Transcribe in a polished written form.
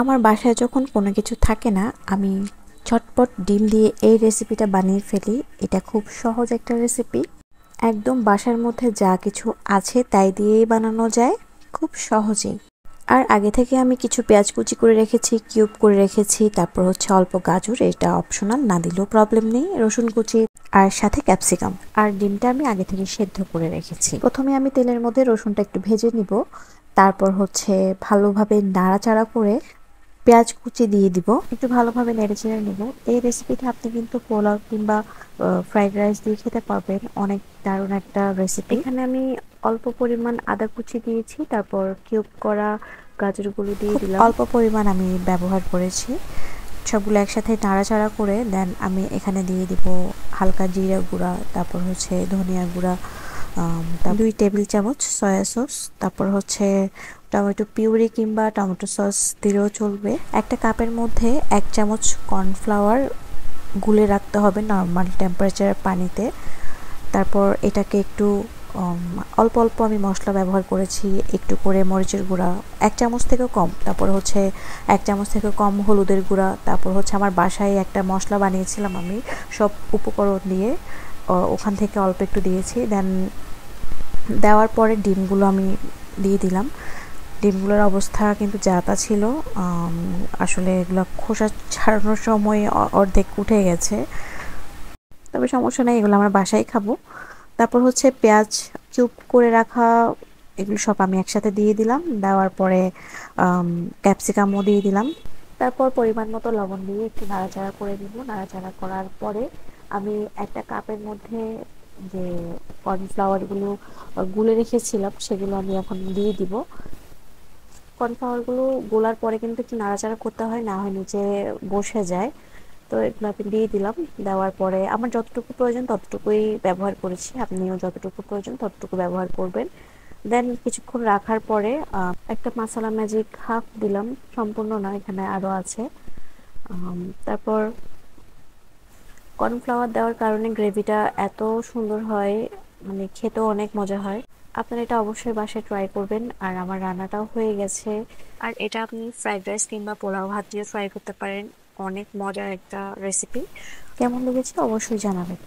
আমার বাসায় যখন কোনো কিছু থাকে না, আমি ঝটপট ডিম দিয়ে এই রেসিপিটা বানিয়ে ফেলি। এটা খুব সহজ একটা রেসিপি। একদম বাসার মধ্যে যা কিছু আছে তাই দিয়েই বানানো যায় খুব সহজেই। আর আগে থেকে আমি কিছু পেঁয়াজ কুচি করে রেখেছি, কিউব করে রেখেছি। তারপর হচ্ছে অল্প গাজর, এটা অপশনাল, না দিলেও প্রবলেম নেই। রসুন কুচি আর সাথে ক্যাপসিকাম। আর ডিমটা আমি আগে থেকে সেদ্ধ করে রেখেছি। প্রথমে আমি তেলের মধ্যে রসুনটা একটু ভেজে নিব। তারপর হচ্ছে ভালোভাবে নাড়াচাড়া করে পেঁয়াজ কুচি দিয়ে দিব, একটু ভালোভাবে নেড়েচেড়ে নেব। এই রেসিপিটা আপনি কিন্তু পোলাও কিংবা ফ্রাইড রাইস দিয়ে খেতে পারবেন, অনেক দারুণ একটা রেসিপি। এখানে আমি অল্প পরিমাণ আদা কুচি দিয়েছি, তারপর কিউব করা গাজরগুলো দিয়ে দিলাম। অল্প পরিমাণ আমি ব্যবহার করেছি। সবগুলো একসাথে নাড়াচাড়া করে দেন আমি এখানে দিয়ে দিব হালকা জিরা গুঁড়া, তারপর হচ্ছে ধনিয়া গুঁড়া, 2 টেবিল চামচ সয়া সস, তারপর হচ্ছে টমেটো পিউরি কিংবা টমেটো সস দিলেও চলবে। একটা কাপের মধ্যে 1 চামচ কর্নফ্লাওয়ার গুলে রাখতে হবে নর্মাল টেম্পারেচারের পানিতে। তারপর এটাকে একটু অল্প অল্প আমি মশলা ব্যবহার করেছি, একটু করে মরিচের গুঁড়া 1 চামচ থেকেও কম, তারপর হচ্ছে 1 চামচ থেকে কম হলুদের গুঁড়া, তারপর হচ্ছে আমার বাসায় একটা মশলা বানিয়েছিলাম আমি সব উপকরণ দিয়ে, ওখান থেকে অল্প একটু দিয়েছি। দেন দেওয়ার পরে ডিমগুলো আমি দিয়ে দিলাম। ডিমগুলোর অবস্থা কিন্তু যা তা ছিল, আসলে এগুলো খোসা ছাড়ানোর সময় অর্ধেক উঠে গেছে। তবে সমস্যা নেই, এগুলো আমরা বাসায় খাবো। তারপর হচ্ছে পেঁয়াজ কিউব করে রাখা, এগুলো সব আমি একসাথে দিয়ে দিলাম। দেওয়ার পরে ক্যাপসিকামও দিয়ে দিলাম। তারপর পরিমাণ মতো লবণ দিয়ে একটু নাড়াচাড়া করে দিব। নাড়াচাড়া করার পরে আমি একটা কাপের মধ্যে যে কর্নফ্লাওয়ারগুলো গুলে রেখেছিলাম সেগুলো আমি এখন দিয়ে দিব। কর্নফ্লাওয়ারগুলো গোলার পরে কিন্তু একটু নাড়াচাড়া করতে হয়, না হয় নিচে বসে যায়। তো এগুলো আমি দিয়ে দিলাম। দেওয়ার পরে আমার যতটুকু প্রয়োজন ততটুকুই ব্যবহার করেছি, আপনিও যতটুকু প্রয়োজন ততটুকু ব্যবহার করবেন। দেন কিছুক্ষণ রাখার পরে একটা মাসালা ম্যাজিক হাফ দিলাম, সম্পূর্ণ না, এখানে আরও আছে। তারপর কর্নফ্লাওয়ার দেওয়ার কারণে গ্রেভিটা এত সুন্দর হয়, মানে খেতেও অনেক মজা হয়। আপনারা এটা অবশ্যই বাসায় ট্রাই করবেন। আর আমার রান্নাটাও হয়ে গেছে। আর এটা আপনি ফ্রাইড রাইস কিংবা পোলাও ভাত দিয়ে ট্রাই করতে পারেন, অনেক মজার একটা রেসিপি। কেমন লেগেছে অবশ্যই জানাবেন।